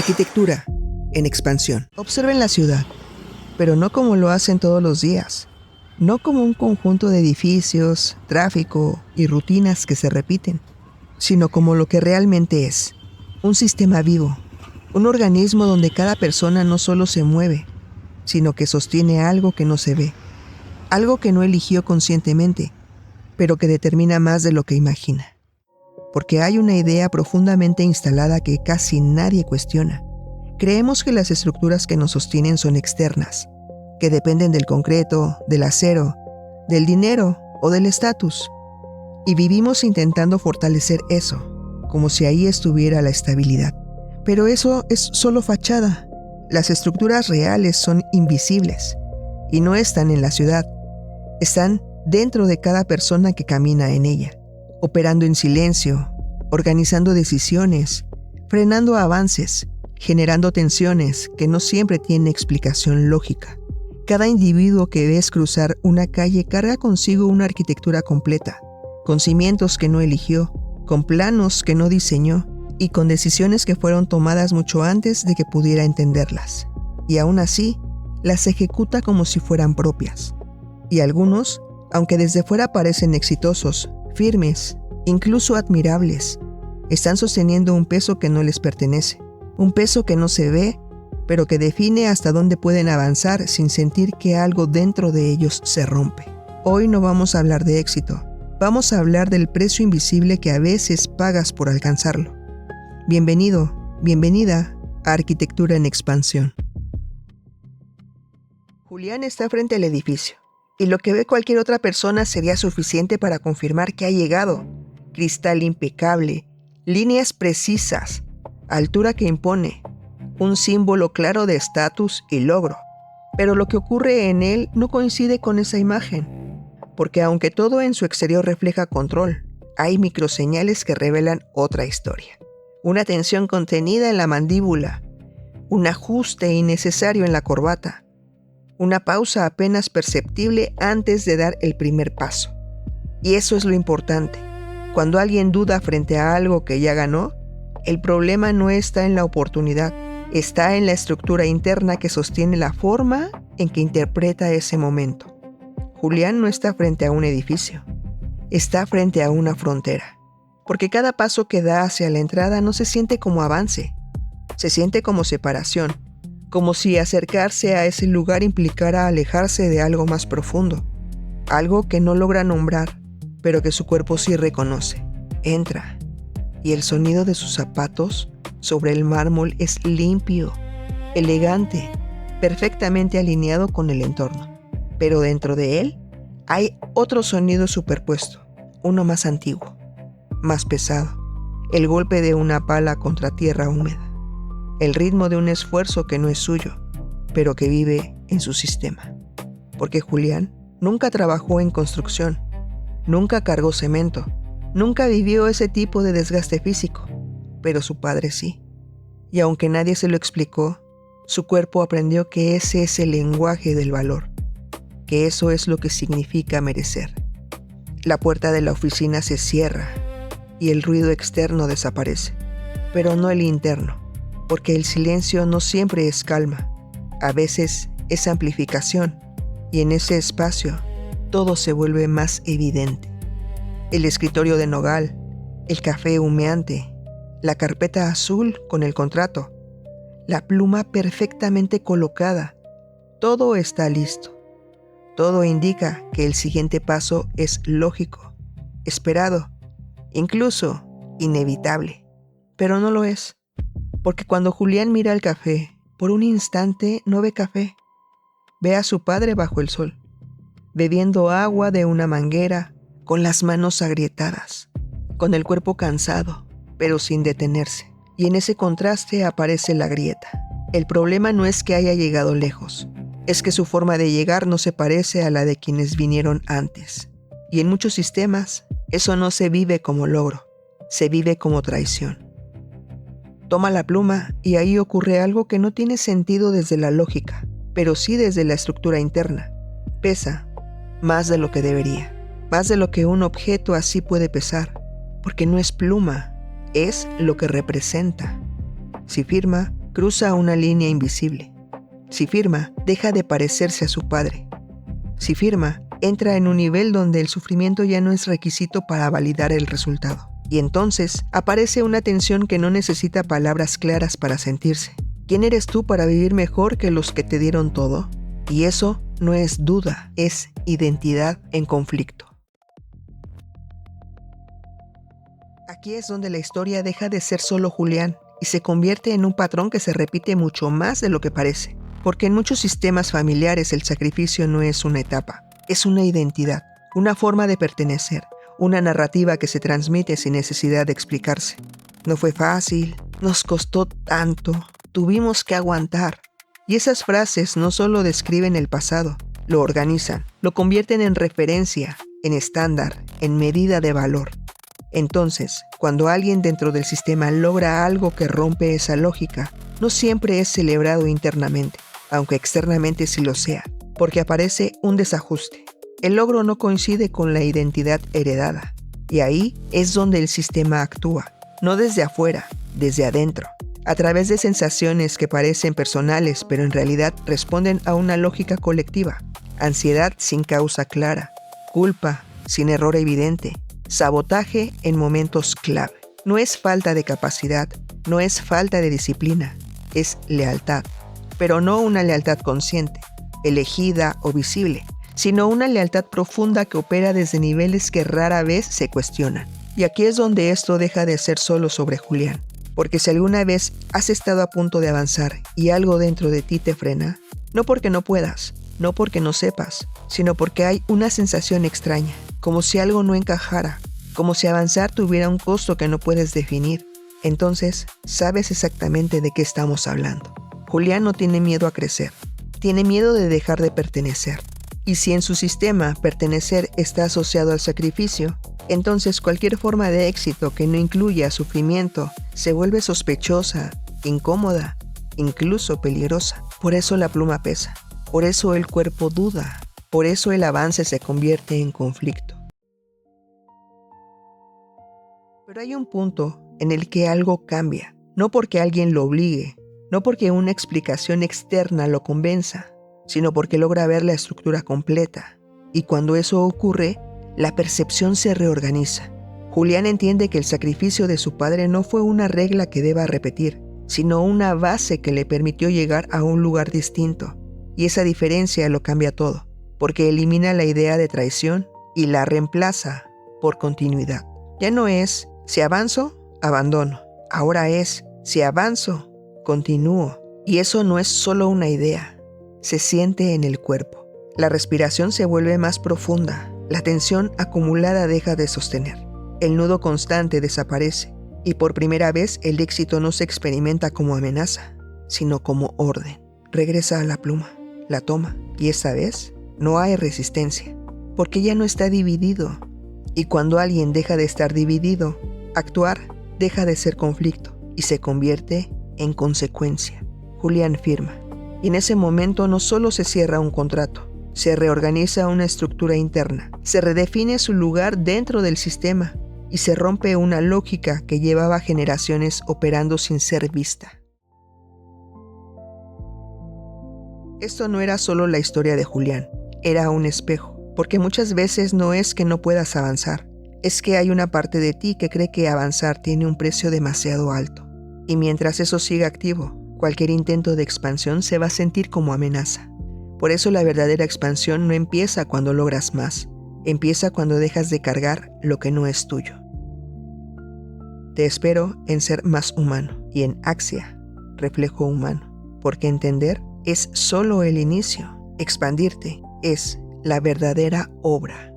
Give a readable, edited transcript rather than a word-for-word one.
Arquitectura en expansión. Observen la ciudad, pero no como lo hacen todos los días. No como un conjunto de edificios, tráfico y rutinas que se repiten, sino como lo que realmente es. Un sistema vivo, un organismo donde cada persona no solo se mueve, sino que sostiene algo que no se ve, algo que no eligió conscientemente, pero que determina más de lo que imagina. Porque hay una idea profundamente instalada que casi nadie cuestiona. Creemos que las estructuras que nos sostienen son externas, que dependen del concreto, del acero, del dinero o del estatus. Y vivimos intentando fortalecer eso, como si ahí estuviera la estabilidad. Pero eso es solo fachada. Las estructuras reales son invisibles y no están en la ciudad. Están dentro de cada persona que camina en ella, operando en silencio, organizando decisiones, frenando avances, generando tensiones que no siempre tienen explicación lógica. Cada individuo que ves cruzar una calle carga consigo una arquitectura completa, con cimientos que no eligió, con planos que no diseñó y con decisiones que fueron tomadas mucho antes de que pudiera entenderlas. Y aún así, las ejecuta como si fueran propias. Y algunos, aunque desde fuera parecen exitosos, firmes, incluso admirables, están sosteniendo un peso que no les pertenece, un peso que no se ve, pero que define hasta dónde pueden avanzar sin sentir que algo dentro de ellos se rompe. Hoy no vamos a hablar de éxito, vamos a hablar del precio invisible que a veces pagas por alcanzarlo. Bienvenido, bienvenida a Arquitectura en Expansión. Julián está frente al edificio, y lo que ve cualquier otra persona sería suficiente para confirmar que ha llegado. Cristal impecable, líneas precisas, altura que impone, un símbolo claro de estatus y logro. Pero lo que ocurre en él no coincide con esa imagen, porque aunque todo en su exterior refleja control, hay microseñales que revelan otra historia. Una tensión contenida en la mandíbula, un ajuste innecesario en la corbata, una pausa apenas perceptible antes de dar el primer paso. Y eso es lo importante. Cuando alguien duda frente a algo que ya ganó, el problema no está en la oportunidad, está en la estructura interna que sostiene la forma en que interpreta ese momento. Julián no está frente a un edificio, está frente a una frontera, porque cada paso que da hacia la entrada no se siente como avance, se siente como separación, como si acercarse a ese lugar implicara alejarse de algo más profundo, algo que no logra nombrar, pero que su cuerpo sí reconoce. Entra, y el sonido de sus zapatos sobre el mármol es limpio, elegante, perfectamente alineado con el entorno. Pero dentro de él hay otro sonido superpuesto, uno más antiguo, más pesado, el golpe de una pala contra tierra húmeda, el ritmo de un esfuerzo que no es suyo, pero que vive en su sistema. Porque Julián nunca trabajó en construcción, nunca cargó cemento, nunca vivió ese tipo de desgaste físico, pero su padre sí. Y aunque nadie se lo explicó, su cuerpo aprendió que ese es el lenguaje del valor, que eso es lo que significa merecer. La puerta de la oficina se cierra y el ruido externo desaparece, pero no el interno, porque el silencio no siempre es calma, a veces es amplificación, y en ese espacio todo se vuelve más evidente. El escritorio de nogal, el café humeante, la carpeta azul con el contrato, la pluma perfectamente colocada, todo está listo. Todo indica que el siguiente paso es lógico, esperado, incluso inevitable, pero no lo es. Porque cuando Julián mira el café, por un instante no ve café. Ve a su padre bajo el sol, bebiendo agua de una manguera, con las manos agrietadas, con el cuerpo cansado, pero sin detenerse. Y en ese contraste aparece la grieta. El problema no es que haya llegado lejos, es que su forma de llegar no se parece a la de quienes vinieron antes. Y en muchos sistemas, eso no se vive como logro, se vive como traición. Toma la pluma y ahí ocurre algo que no tiene sentido desde la lógica, pero sí desde la estructura interna. Pesa más de lo que debería, más de lo que un objeto así puede pesar, porque no es pluma, es lo que representa. Si firma, cruza una línea invisible. Si firma, deja de parecerse a su padre. Si firma, entra en un nivel donde el sufrimiento ya no es requisito para validar el resultado. Y entonces aparece una tensión que no necesita palabras claras para sentirse. ¿Quién eres tú para vivir mejor que los que te dieron todo? Y eso no es duda, es identidad en conflicto. Aquí es donde la historia deja de ser solo Julián y se convierte en un patrón que se repite mucho más de lo que parece. Porque en muchos sistemas familiares el sacrificio no es una etapa, es una identidad, una forma de pertenecer, una narrativa que se transmite sin necesidad de explicarse. No fue fácil, nos costó tanto, tuvimos que aguantar. Y esas frases no solo describen el pasado, lo organizan, lo convierten en referencia, en estándar, en medida de valor. Entonces, cuando alguien dentro del sistema logra algo que rompe esa lógica, no siempre es celebrado internamente, aunque externamente sí lo sea, porque aparece un desajuste. El logro no coincide con la identidad heredada, y ahí es donde el sistema actúa, no desde afuera, desde adentro, a través de sensaciones que parecen personales, pero en realidad responden a una lógica colectiva. Ansiedad sin causa clara, culpa sin error evidente, sabotaje en momentos clave. No es falta de capacidad, no es falta de disciplina, es lealtad. Pero no una lealtad consciente, elegida o visible, sino una lealtad profunda que opera desde niveles que rara vez se cuestionan. Y aquí es donde esto deja de ser solo sobre Julián, porque si alguna vez has estado a punto de avanzar y algo dentro de ti te frena, no porque no puedas, no porque no sepas, sino porque hay una sensación extraña, como si algo no encajara, como si avanzar tuviera un costo que no puedes definir. Entonces, sabes exactamente de qué estamos hablando. Julián no tiene miedo a crecer, tiene miedo de dejar de pertenecer. Y si en su sistema pertenecer está asociado al sacrificio, entonces cualquier forma de éxito que no incluya sufrimiento se vuelve sospechosa, incómoda, incluso peligrosa. Por eso la pluma pesa, por eso el cuerpo duda, por eso el avance se convierte en conflicto. Pero hay un punto en el que algo cambia, no porque alguien lo obligue, no porque una explicación externa lo convenza, sino porque logra ver la estructura completa. Y cuando eso ocurre, la percepción se reorganiza. Julián entiende que el sacrificio de su padre no fue una regla que deba repetir, sino una base que le permitió llegar a un lugar distinto. Y esa diferencia lo cambia todo, porque elimina la idea de traición y la reemplaza por continuidad. Ya no es, si avanzo, abandono. Ahora es, si avanzo, continúo. Y eso no es solo una idea, se siente en el cuerpo. La respiración se vuelve más profunda, la tensión acumulada deja de sostener. El nudo constante desaparece y por primera vez el éxito no se experimenta como amenaza, sino como orden. Regresa a la pluma, la toma y esta vez no hay resistencia, porque ya no está dividido. Y cuando alguien deja de estar dividido, actuar deja de ser conflicto y se convierte en consecuencia. Julián firma. Y en ese momento no solo se cierra un contrato, se reorganiza una estructura interna, se redefine su lugar dentro del sistema y se rompe una lógica que llevaba generaciones operando sin ser vista. Esto no era solo la historia de Julián, era un espejo, porque muchas veces no es que no puedas avanzar, es que hay una parte de ti que cree que avanzar tiene un precio demasiado alto. Y mientras eso siga activo, cualquier intento de expansión se va a sentir como amenaza. Por eso la verdadera expansión no empieza cuando logras más, empieza cuando dejas de cargar lo que no es tuyo. Te espero en Ser Más Humano y en Axia, Reflejo Humano, porque entender es solo el inicio, expandirte es la verdadera obra.